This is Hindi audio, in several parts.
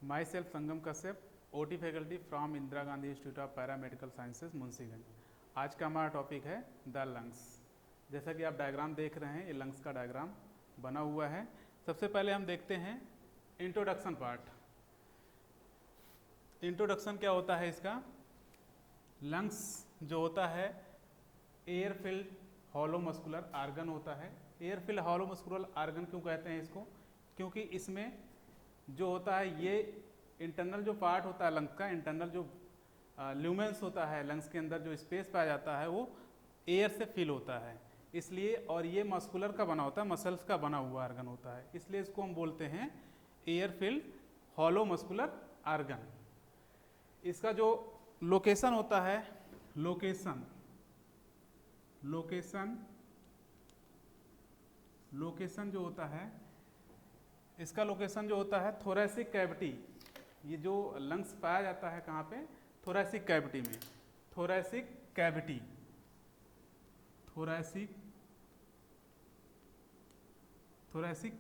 My self Sangam Kashyap, OT faculty from Indira Gandhi institute of paramedical sciences Munshiganj. आज का हमारा टॉपिक है द लंग्स। जैसा कि आप डायग्राम देख रहे हैं, ये लंग्स का डायग्राम बना हुआ है। सबसे पहले हम देखते हैं इंट्रोडक्शन पार्ट। इंट्रोडक्शन क्या होता है इसका? लंग्स जो होता है air filled hollow muscular organ होता है। Air filled hollow muscular organ क्यों कहते हैं इसको? क्योंकि इसमें जो होता है ये इंटरनल जो पार्ट होता है लंग्स का, इंटरनल जो ल्यूमेंस होता है लंग्स के अंदर जो स्पेस पाया जाता है वो एयर से फिल होता है, इसलिए। और ये मस्कुलर का बना होता है, मसल्स का बना हुआ आर्गन होता है, इसलिए इसको हम बोलते हैं air filled hollow muscular organ. इसका जो लोकेशन होता है, लोकेशन जो होता है, इसका लोकेशन जो होता है थोरैसिक कैविटी। ये जो लंग्स पाया जाता है कहाँ पे? थोरैसिक कैविटी में। Thoracic cavity, thoracic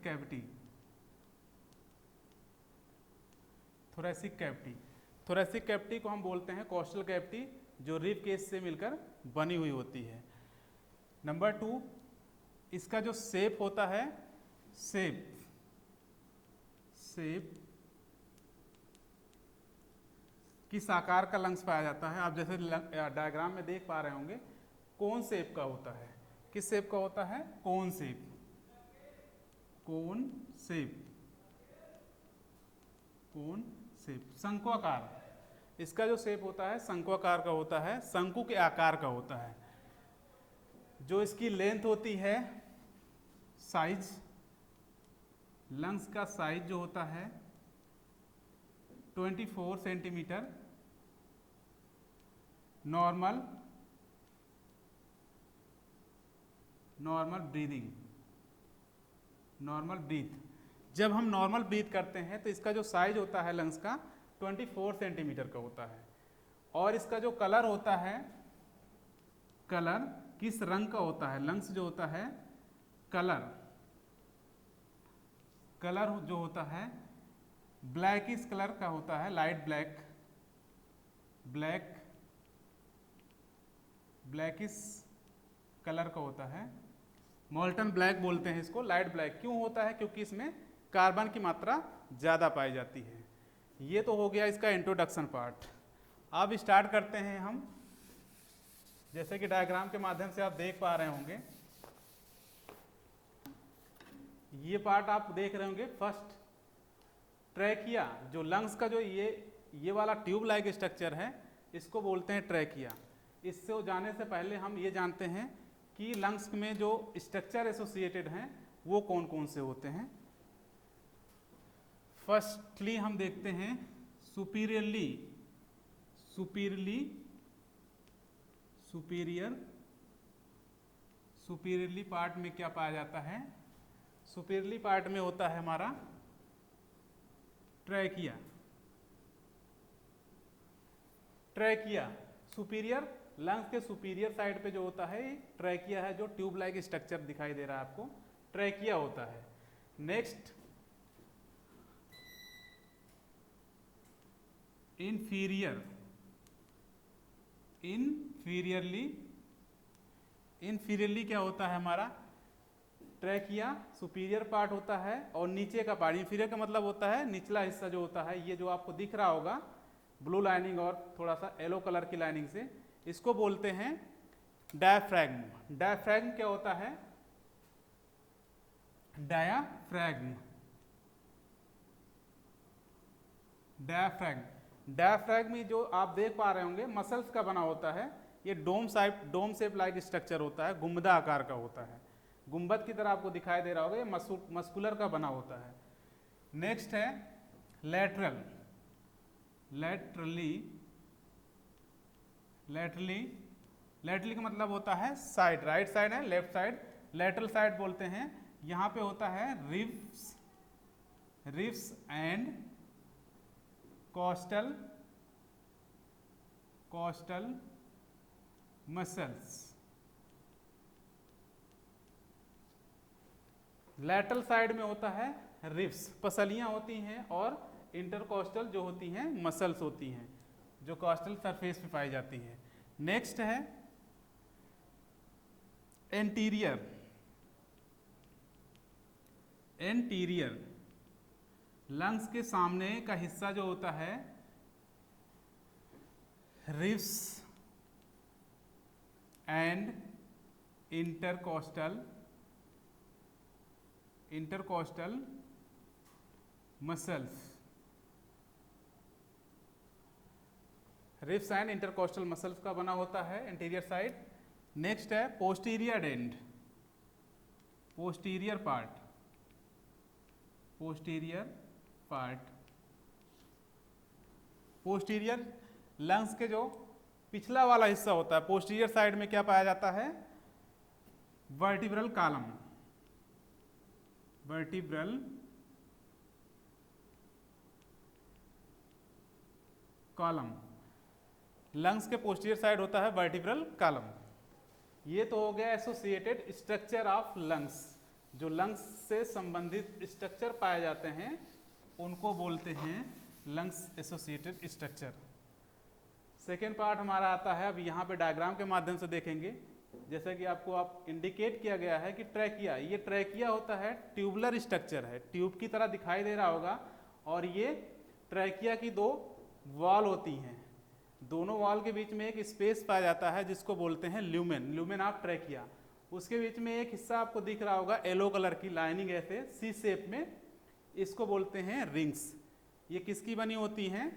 cavity, thoracic cavity. Thoracic cavity को हम बोलते हैं कोस्टल कैविटी, जो रिब केस से मिलकर बनी हुई होती है। नंबर 2, इसका जो शेप होता है, शेप किस आकार का लंग्स पाया जाता है? आप जैसे डायग्राम में देख पा रहे होंगे, कोन शेप का होता है। किस शेप का होता है? Cone shape, cone shape, cone shape, शंक्वाकार। इसका जो शेप होता है शंक्वाकार का होता है, शंकु के आकार का होता है। जो इसकी लेंथ होती है, साइज, लंग्स का साइज जो होता है 24 centimetre. Normal breathing, normal breath. जब हम नॉर्मल ब्रीथ करते हैं तो इसका जो साइज होता है लंग्स का 24 सेंटीमीटर का होता है। और इसका जो कलर होता है, कलर किस रंग का होता है? लंग्स जो होता है कलर जो होता है ब्लैकिश कलर का होता है, लाइट ब्लैकिश कलर का होता है। मोल्टन ब्लैक बोलते हैं इसको। लाइट ब्लैक क्यों होता है? क्योंकि इसमें कार्बन की मात्रा ज़्यादा पाई जाती है। ये तो हो गया इसका इंट्रोडक्शन पार्ट। अब स्टार्ट करते हैं हम। जैसे कि डायग्राम के माध्यम से आप देख पा रहे होंगे, ये पार्ट आप देख रहे होंगे। फर्स्ट ट्रैकिया, जो लंग्स का जो ये वाला ट्यूब लाइक स्ट्रक्चर है, इसको बोलते हैं ट्रैकिया। इससे जाने से पहले हम ये जानते हैं कि लंग्स में जो स्ट्रक्चर एसोसिएटेड हैं वो कौन कौन से होते हैं। फर्स्टली हम देखते हैं सुपीरियरली पार्ट में क्या पाया जाता है? सुपीरियरली पार्ट में होता है हमारा ट्रैकिया। सुपीरियर, लंग्स के सुपीरियर साइड पे जो होता है ट्रैकिया है, जो ट्यूब लाइक स्ट्रक्चर दिखाई दे रहा है आपको, ट्रैकिया होता है। नेक्स्ट इनफीरियरली क्या होता है हमारा? ट्रैकिया सुपीरियर पार्ट होता है और नीचे का पार्ट, इन्फीरियर का मतलब होता है निचला हिस्सा जो होता है, ये जो आपको दिख रहा होगा ब्लू लाइनिंग और थोड़ा सा येलो कलर की लाइनिंग से, इसको बोलते हैं डायाफ्रैग्म। डायाफ्रैग्म क्या होता है? डायाफ्रैग्म जो आप देख पा रहे होंगे मसल्स का बना होता है। ये डोम शेप लाइक स्ट्रक्चर होता है, गुंबदा आकार का होता है, गुंबद की तरह आपको दिखाई दे रहा होगा। ये मस्कुलर का बना होता है। नेक्स्ट है लैटरली का मतलब होता है साइड, राइट साइड है, लेफ्ट साइड, लैटरल साइड बोलते हैं। यहां पे होता है ribs and costal muscles. Lateral side में होता है रिब्स, पसलियां होती हैं, और इंटरकोस्टल जो होती हैं मसल्स होती हैं जो कॉस्टल सरफेस पे पाई जाती हैं। नेक्स्ट है एंटीरियर। एंटीरियर लंग्स के सामने का हिस्सा जो होता है ribs and intercostal muscles, ribs and intercostal muscles का बना होता है एंटीरियर साइड। नेक्स्ट है posterior and, posterior part, posterior part. Posterior lungs के जो पिछला वाला हिस्सा होता है, पोस्टीरियर साइड में क्या पाया जाता है? Vertebral column, vertebral column. Lungs के पोस्टीरियर साइड होता है वर्टिब्रल कॉलम। ये तो हो गया एसोसिएटेड स्ट्रक्चर ऑफ लंग्स। जो लंग्स से संबंधित स्ट्रक्चर पाए जाते हैं उनको बोलते हैं lungs associated structure. Second part हमारा आता है, अब यहाँ पे डायग्राम के माध्यम से देखेंगे। जैसे कि आपको इंडिकेट किया गया है कि ट्रैकिया, ये ट्रैकिया होता है ट्यूबुलर स्ट्रक्चर है, ट्यूब की तरह दिखाई दे रहा होगा। और ये ट्रैकिया की दो वॉल होती हैं, दोनों वॉल के बीच में एक स्पेस पाया जाता है जिसको बोलते हैं ल्यूमेन, ल्यूमेन ऑफ ट्रैकिया। उसके बीच में एक हिस्सा आपको दिख रहा होगा येलो कलर की लाइनिंग ऐसे सी शेप में, इसको बोलते हैं रिंग्स। ये किसकी बनी होती हैं?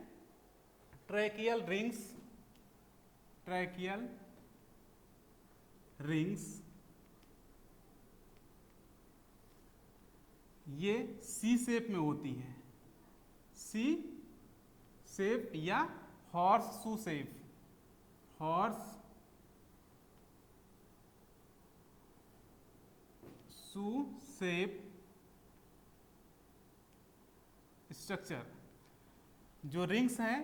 Tracheal rings, tracheal rings. ये सी शेप में होती हैं, सी शेप या horse shoe shape, horse shoe shape structure. जो रिंग्स हैं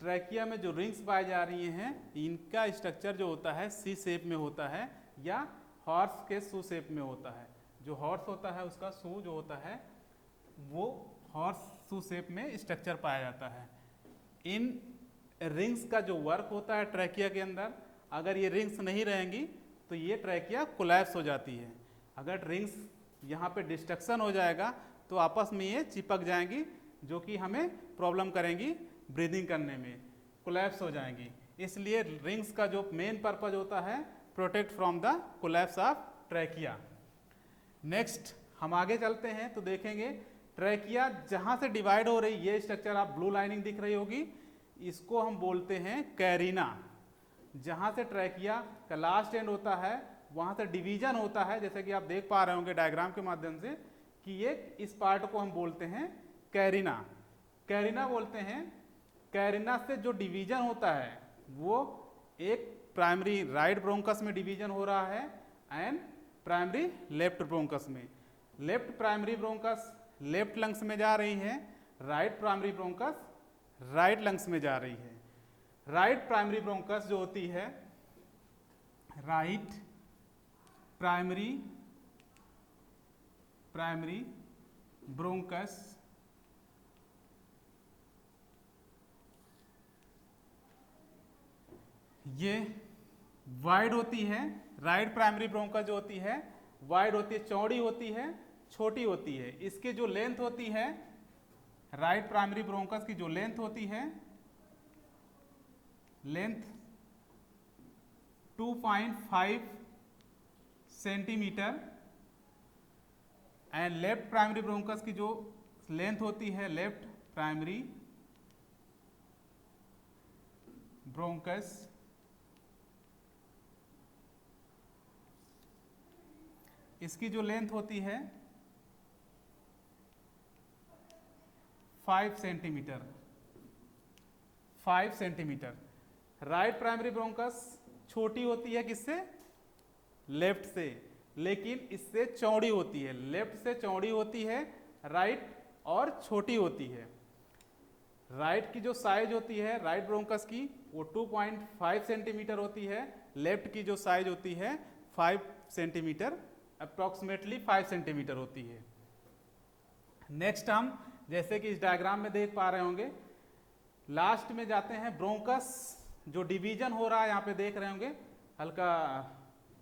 ट्रैकिया में, जो रिंग्स पाई जा रही हैं, इनका स्ट्रक्चर जो होता है सी शेप में होता है या हॉर्स के शू शेप में होता है। जो हॉर्स होता है उसका शू जो होता है वो हॉर्स शू शेप में स्ट्रक्चर पाया जाता है। इन रिंग्स का जो वर्क होता है ट्रैकिया के अंदर, अगर ये रिंग्स नहीं रहेंगी तो ये ट्रैकिया कोलैप्स हो जाती है। अगर रिंग्स यहाँ पे डिस्ट्रक्शन हो जाएगा तो आपस में ये चिपक जाएंगी, जो कि हमें प्रॉब्लम करेंगी ब्रीदिंग करने में, कोलैप्स हो जाएंगी। इसलिए रिंग्स का जो मेन पर्पज होता है protect from the collapse of trachea. Next हम आगे चलते हैं तो देखेंगे ट्रैकिया जहाँ से डिवाइड हो रही, ये स्ट्रक्चर आप ब्लू लाइनिंग दिख रही होगी, इसको हम बोलते हैं कैरिना। जहाँ से ट्रैकिया का लास्ट एंड होता है वहाँ से डिवीजन होता है, जैसे कि आप देख पा रहे होंगे डायग्राम के माध्यम से कि ये इस पार्ट को हम बोलते हैं कैरिना, कैरिना बोलते हैं। कैरिना से जो डिवीजन होता है वो एक प्राइमरी राइट ब्रोंकस में डिवीजन हो रहा है एंड प्राइमरी लेफ्ट ब्रोंकस में। Left primary bronchus left lungs में जा रही है, right primary bronchus right lungs में जा रही है। राइट प्राइमरी ब्रोंकस जो होती है, राइट प्राइमरी ब्रोंकस ये वाइड होती है। राइट प्राइमरी ब्रोंकस जो होती है वाइड होती है, चौड़ी होती है, छोटी होती है। इसके जो लेंथ होती है, राइट प्राइमरी ब्रोंकस की जो लेंथ होती है, length 2.5 centimetre and left primary bronchus की जो लेंथ होती है, लेफ्ट प्राइमरी ब्रोंकस इसकी जो लेंथ होती है 5 centimetre, 5 centimetre. Right primary bronchus छोटी होती है किससे? लेफ्ट से, लेकिन इससे चौड़ी होती है। लेफ्ट से चौड़ी होती है राइट और छोटी होती है। राइट की जो साइज होती है राइट ब्रोंकस की वो 2.5 सेंटीमीटर होती है, लेफ्ट की जो साइज होती है 5 सेंटीमीटर, अप्रॉक्सीमेटली 5 सेंटीमीटर होती है। नेक्स्ट हम जैसे कि इस डायग्राम में देख पा रहे होंगे, लास्ट में जाते हैं ब्रोंकस, जो डिवीजन हो रहा है यहाँ पे देख रहे होंगे हल्का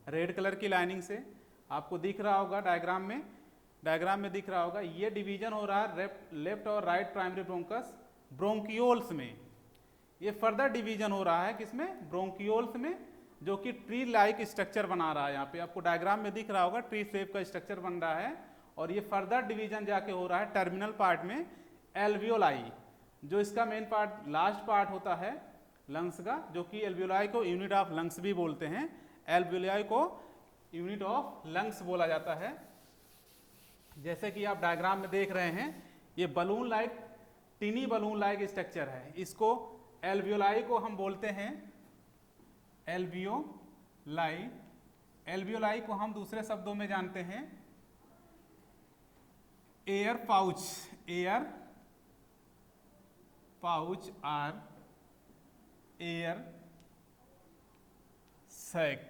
रेड कलर की लाइनिंग से, आपको दिख रहा होगा डायग्राम में दिख रहा होगा, ये डिवीजन हो रहा है लेफ्ट और राइट प्राइमरी ब्रोंकस ब्रोंकियोल्स में। ये फर्दर डिवीजन हो रहा है किसमें, ब्रोंकियोल्स में, जो कि ट्री लाइक स्ट्रक्चर बना रहा है। यहाँ पे आपको डायग्राम में दिख रहा होगा ट्री शेप का स्ट्रक्चर बन रहा है, और ये फर्दर डिवीजन जाके हो रहा है टर्मिनल पार्ट में एल्वियोलाई, जो इसका मेन पार्ट लास्ट पार्ट होता है लंग्स का, जो कि एल्वियोलाई को यूनिट ऑफ लंग्स भी बोलते हैं, एल्वियोलाई को यूनिट ऑफ लंग्स बोला जाता है। जैसे कि आप डायग्राम में देख रहे हैं, ये balloon like, टिनी balloon like structure है, इसको एल्वियोलाई को हम बोलते हैं एल्वियोलाई। एल्वियोलाई को हम दूसरे शब्दों में जानते हैं एयर पाउच, एयर पाउच और एयर सैक।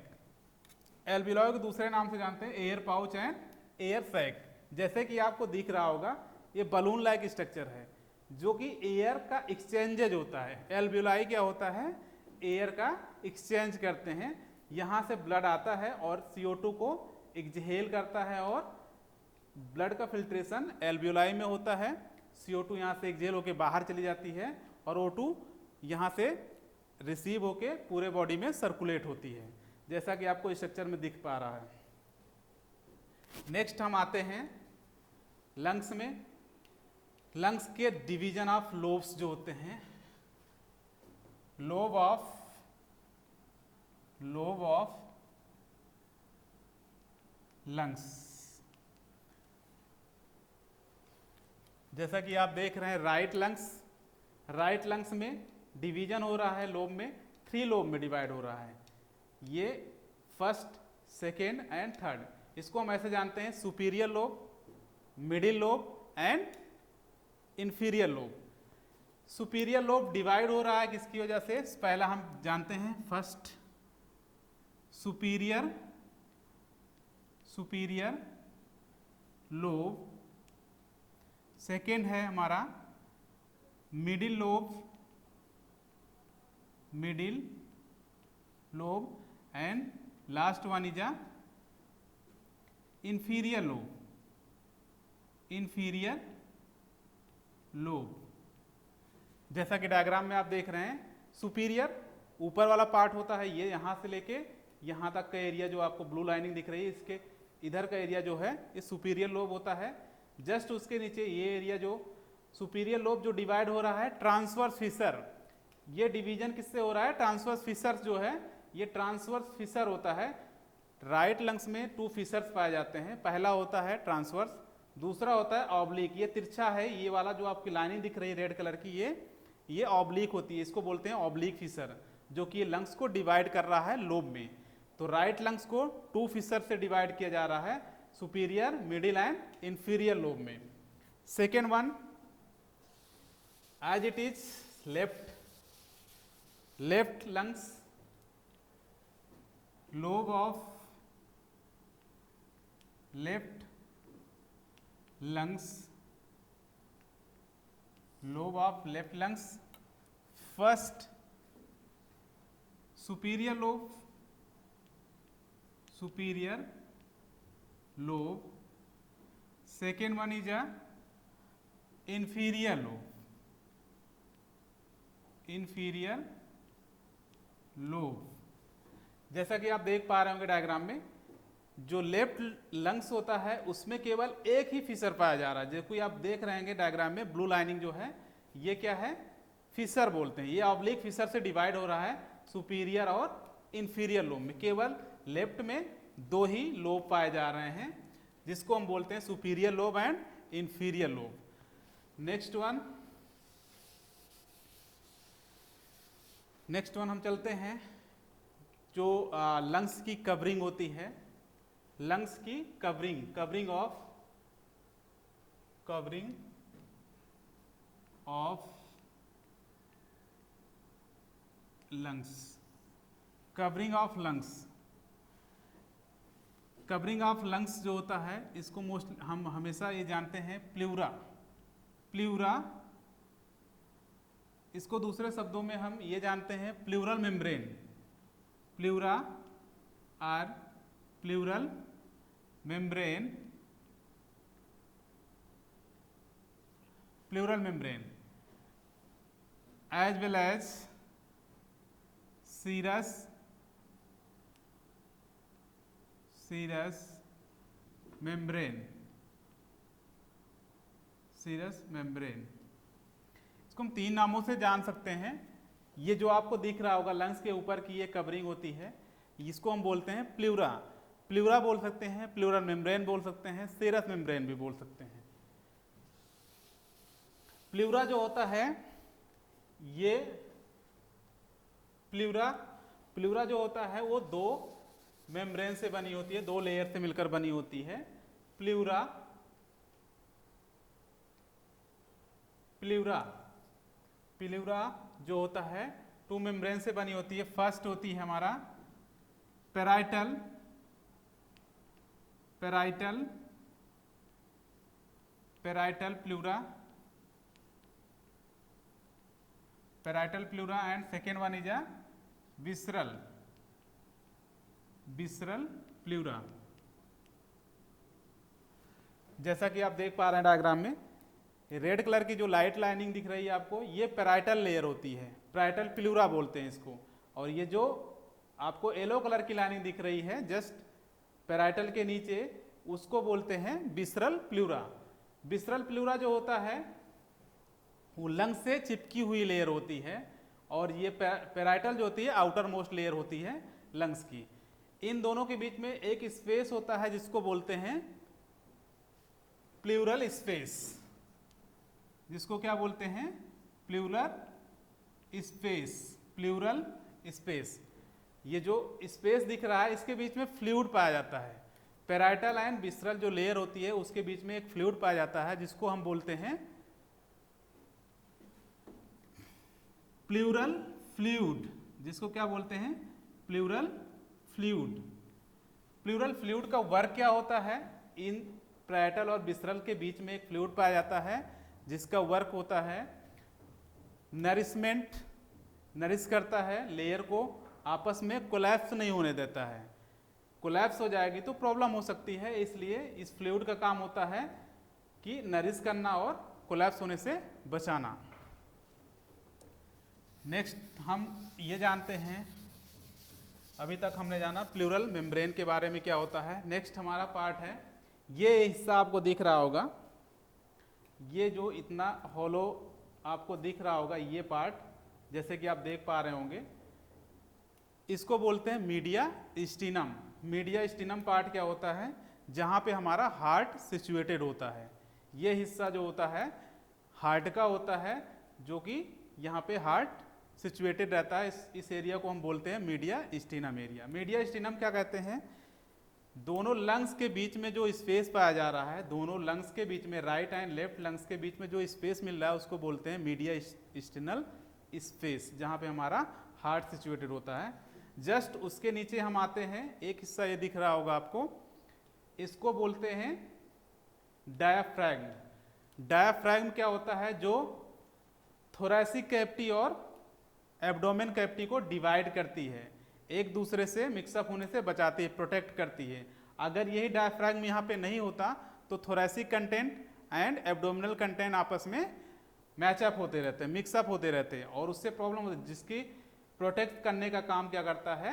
एल्वियोलाई को दूसरे नाम से जानते हैं air pouch and air sac. जैसे कि आपको दिख रहा होगा, ये बलून लाइक स्ट्रक्चर है, जो कि एयर का एक्सचेंजेज होता है। एल्वियोलाई क्या होता है, एयर का एक्सचेंज करते हैं, यहाँ से ब्लड आता है और CO2 को एक्सहेल करता है, और ब्लड का फिल्ट्रेशन एल्वियोलाई में होता है। CO2 यहाँ से एक्सहेल होके बाहर चली जाती है, और O2 यहाँ से रिसीव होके पूरे बॉडी में सर्कुलेट होती है, जैसा कि आपको स्ट्रक्चर में दिख पा रहा है। नेक्स्ट हम आते हैं लंग्स में। लंग्स के डिवीजन ऑफ लोब्स जो होते हैं, लोब ऑफ लंग्स, जैसा कि आप देख रहे हैं राइट लंग्स में डिवीजन हो रहा है लोब में, 3 लोब में डिवाइड हो रहा है, ये फर्स्ट, सेकेंड एंड थर्ड। इसको हम ऐसे जानते हैं superior lobe, middle lobe and inferior lobe. Superior lobe divide हो रहा है किसकी वजह से, पहला हम जानते हैं फर्स्ट सुपीरियर लोब, सेकेंड है हमारा middle lobe and last one is a inferior lobe. जैसा कि डायग्राम में आप देख रहे हैं, सुपीरियर ऊपर वाला पार्ट होता है, ये यहाँ से लेके यहाँ तक का एरिया जो आपको ब्लू लाइनिंग दिख रही है, इसके इधर का एरिया जो है ये सुपीरियर लोब होता है। जस्ट उसके नीचे ये एरिया जो सुपीरियर लोब जो डिवाइड हो रहा है ट्रांसवर्स फिशर, ये डिवीजन किससे हो रहा है, ट्रांसवर्स फिशर जो है, ये ट्रांसवर्स फिशर होता है। राइट लंग्स में 2 फिशर्स पाए जाते हैं, पहला होता है ट्रांसवर्स, दूसरा होता है ऑब्लिक। ये तिरछा है, ये वाला जो आपकी लाइनिंग दिख रही है रेड कलर की, ये ऑब्लिक होती है, इसको बोलते हैं ऑब्लिक फिशर, जो कि ये लंग्स को डिवाइड कर रहा है लोब में। तो राइट लंग्स को 2 फिशर से डिवाइड किया जा रहा है, superior, middle and inferior lobe में। Second one as it is left lungs, lobe of left lungs, first superior lobe, second one is a inferior lobe. जैसा कि आप देख पा रहे होंगे डायग्राम में, जो लेफ्ट लंग्स होता है उसमें केवल एक ही फिशर पाया जा रहा है, जैसे कोई आप देख रहे हैं डायग्राम में ब्लू लाइनिंग जो है, ये क्या है, फिशर बोलते हैं। ये ऑब्लिक फिशर से डिवाइड हो रहा है सुपीरियर और इंफीरियर लोब में। केवल लेफ्ट में 2 ही लोब पाए जा रहे हैं, जिसको हम बोलते हैं superior lobe and inferior lobe. Next one हम चलते हैं, जो लंग्स की कवरिंग होती है, लंग्स की covering of lungs, covering of lungs जो होता है, इसको हम हमेशा ये जानते हैं प्लूरा, प्लूरा, इसको दूसरे शब्दों में हम ये जानते हैं pleural membrane, pleura or pleural membrane, pleural membrane as well as serous membrane, serous membrane। इसको हम तीन नामों से जान सकते हैं। ये जो आपको दिख रहा होगा लंग्स के ऊपर की ये कवरिंग होती है, इसको हम बोलते हैं प्लूरा, प्लूरा बोल सकते हैं, प्लूरल मेम्ब्रेन बोल सकते हैं, सेरस मेम्ब्रेन भी बोल सकते हैं। प्लूरा जो होता है ये प्लूरा जो होता है वो दो मेम्ब्रेन से बनी होती है, दो लेयर से मिलकर बनी होती है। प्लूरा जो होता है टू मेम्ब्रेन से बनी होती है। फर्स्ट होती है हमारा parietal pleura and second one is a visceral pleura. जैसा कि आप देख पा रहे हैं डायग्राम में, रेड कलर की जो लाइट लाइनिंग दिख रही है आपको, ये पैराइटल लेयर होती है, पैराइटल प्लूरा बोलते हैं इसको। और ये जो आपको येलो कलर की लाइनिंग दिख रही है जस्ट पैराइटल के नीचे, उसको बोलते हैं विसरल प्लूरा। विसरल प्लूरा जो होता है वो लंग से चिपकी हुई लेयर होती है, और ये पैराइटल जो होती है आउटर मोस्ट लेयर होती है लंग्स की। इन दोनों के बीच में एक स्पेस होता है जिसको बोलते हैं प्लूरल स्पेस, जिसको क्या बोलते हैं प्लूरल स्पेस। ये जो स्पेस दिख रहा है इसके बीच में फ्लूइड पाया जाता है। पैराइटल एंड विसरल जो लेयर होती है उसके बीच में एक फ्लूइड पाया जाता है जिसको हम बोलते हैं प्लूरल फ्लूइड, जिसको क्या बोलते हैं प्लूरल फ्लूइड। प्लूरल फ्लूइड का वर्क क्या होता है, इन पैराइटल और विसरल के बीच में एक फ्लूइड पाया जाता है जिसका वर्क होता है नरिश करता है लेयर को, आपस में कोलैप्स नहीं होने देता है। कोलैप्स हो जाएगी तो प्रॉब्लम हो सकती है, इसलिए इस फ्लूइड का काम होता है कि नरिश करना और कोलैप्स होने से बचाना। नेक्स्ट हम ये जानते हैं, अभी तक हमने जाना प्लूरल मेम्ब्रेन के बारे में क्या होता है। नेक्स्ट हमारा पार्ट है, ये हिस्सा आपको दिख रहा होगा, ये जो इतना हॉलो आपको दिख रहा होगा ये पार्ट, जैसे कि आप देख पा रहे होंगे, इसको बोलते हैं मीडिया स्टीनम। मीडिया स्टीनम पार्ट क्या होता है, जहाँ पे हमारा हार्ट सिचुएटेड होता है। ये हिस्सा जो होता है हार्ट का होता है, जो कि यहाँ पे हार्ट सिचुएटेड रहता है। इस एरिया को हम बोलते हैं मीडिया स्टीनम एरिया। मीडिया स्टीनम क्या कहते हैं, दोनों लंग्स के बीच में जो स्पेस पाया जा रहा है, दोनों लंग्स के बीच में, राइट एंड लेफ्ट लंग्स के बीच में जो स्पेस मिल रहा है उसको बोलते हैं मीडिया स्टीनल स्पेस, जहाँ पे हमारा हार्ट सिचुएटेड होता है। जस्ट उसके नीचे हम आते हैं, एक हिस्सा ये दिख रहा होगा आपको, इसको बोलते हैं डायाफ्रैगम। डायाफ्रैगम क्या होता है, जो थोरैसिक कैविटी और एब्डोमेन कैविटी को डिवाइड करती है, एक दूसरे से मिक्सअप होने से बचाती है, प्रोटेक्ट करती है। अगर यही डायफ्रैगम यहाँ पे नहीं होता तो thoracic content and abdominal content आपस में मैचअप होते रहते हैं, मिक्सअप होते रहते हैं, और उससे प्रॉब्लम होती है, जिसकी प्रोटेक्ट करने का काम क्या करता है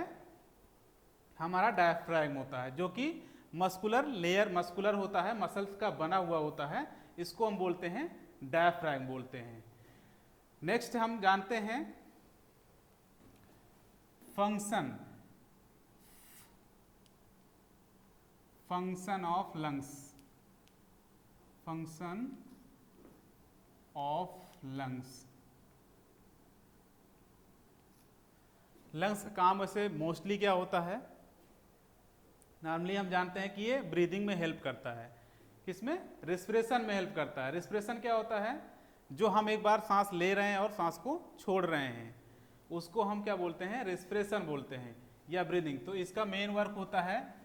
हमारा डायफ्रैगम होता है, जो कि मस्कुलर लेयर, मस्कुलर होता है, मसल्स का बना हुआ होता है, इसको हम बोलते हैं डायफ्रैगम बोलते हैं। नेक्स्ट हम जानते हैं function of lungs. Function of lungs, lungs का काम वैसे मोस्टली क्या होता है, नॉर्मली हम जानते हैं कि ये ब्रीदिंग में हेल्प करता है। किसमें, रेस्पिरेशन में हेल्प करता है। रेस्पिरेशन क्या होता है, जो हम एक बार सांस ले रहे हैं और सांस को छोड़ रहे हैं, उसको हम क्या बोलते हैं, रेस्पिरेशन बोलते हैं, या ब्रीदिंग। तो इसका मेन वर्क होता है,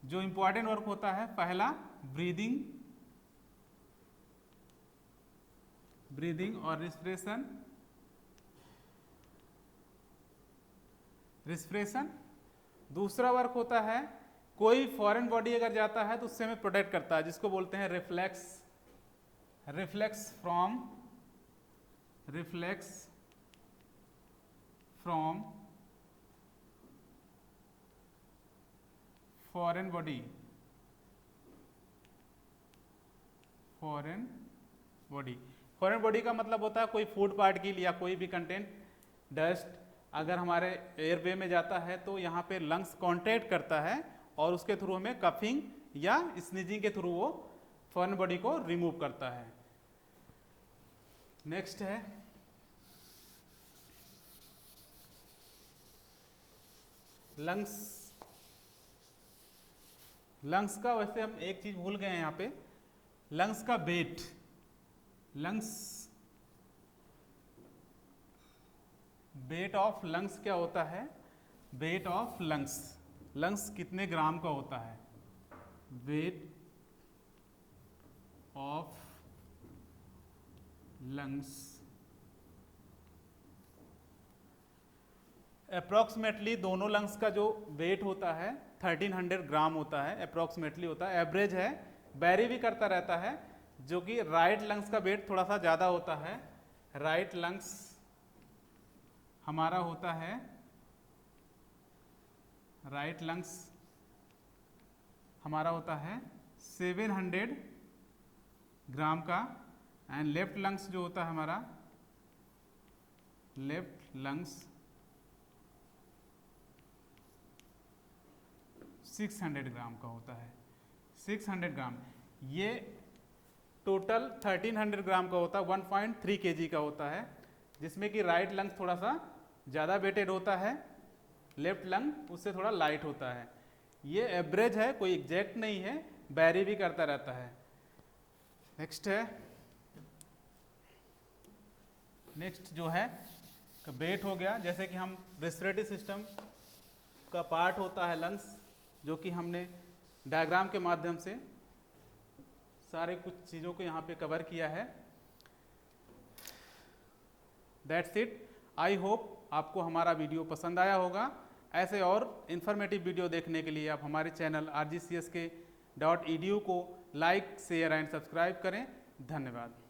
जो इंपॉर्टेंट वर्क होता है, पहला ब्रीदिंग, ब्रीदिंग और रिस्पिरेशन, दूसरा वर्क होता है कोई फॉरेन बॉडी अगर जाता है तो उससे हमें प्रोटेक्ट करता है, जिसको बोलते हैं रिफ्लेक्स फ्रॉम फॉरेन बॉडी का मतलब होता है कोई फूड पार्टिकल या कोई भी कंटेंट, डस्ट अगर हमारे एयरवे में जाता है तो यहाँ पे लंग्स कॉन्ट्रैक्ट करता है और उसके थ्रू हमें कफिंग या स्नीजिंग के थ्रू वो फॉरेन बॉडी को रिमूव करता है। नेक्स्ट है लंग्स का, वैसे हम एक चीज भूल गए हैं यहाँ पे, लंग्स का वेट, वेट ऑफ लंग्स क्या होता है, वेट ऑफ लंग्स कितने ग्राम का होता है, वेट ऑफ लंग्स अप्रोक्सीमेटली दोनों लंग्स का जो वेट होता है 1300 ग्राम होता है, अप्रोक्सीमेटली होता है, एवरेज है, वेरी भी करता रहता है, जो कि राइट लंग्स का वेट थोड़ा सा ज़्यादा होता है। राइट लंग्स हमारा होता है, राइट लंग्स हमारा होता है 700 ग्राम का, एंड लेफ्ट लंग्स जो होता है हमारा, लेफ्ट लंग्स 600 ग्राम का होता है, 600 ग्राम। ये टोटल 1300 ग्राम का होता है, 1.3 kg का होता है, जिसमें कि राइट लंग थोड़ा सा ज़्यादा वेटेड होता है, लेफ्ट लंग उससे थोड़ा लाइट होता है। ये एवरेज है, कोई एग्जैक्ट नहीं है, वेरी भी करता रहता है। नेक्स्ट जो है वेट हो गया, जैसे कि हम रेस्पिरेटरी सिस्टम का पार्ट होता है लंग्स, जो कि हमने डायग्राम के माध्यम से सारे कुछ चीज़ों को यहाँ पे कवर किया है। That's it. आई होप आपको हमारा वीडियो पसंद आया होगा। ऐसे और इन्फॉर्मेटिव वीडियो देखने के लिए आप हमारे चैनल rgcsk.edu को लाइक, शेयर एंड सब्सक्राइब करें। धन्यवाद।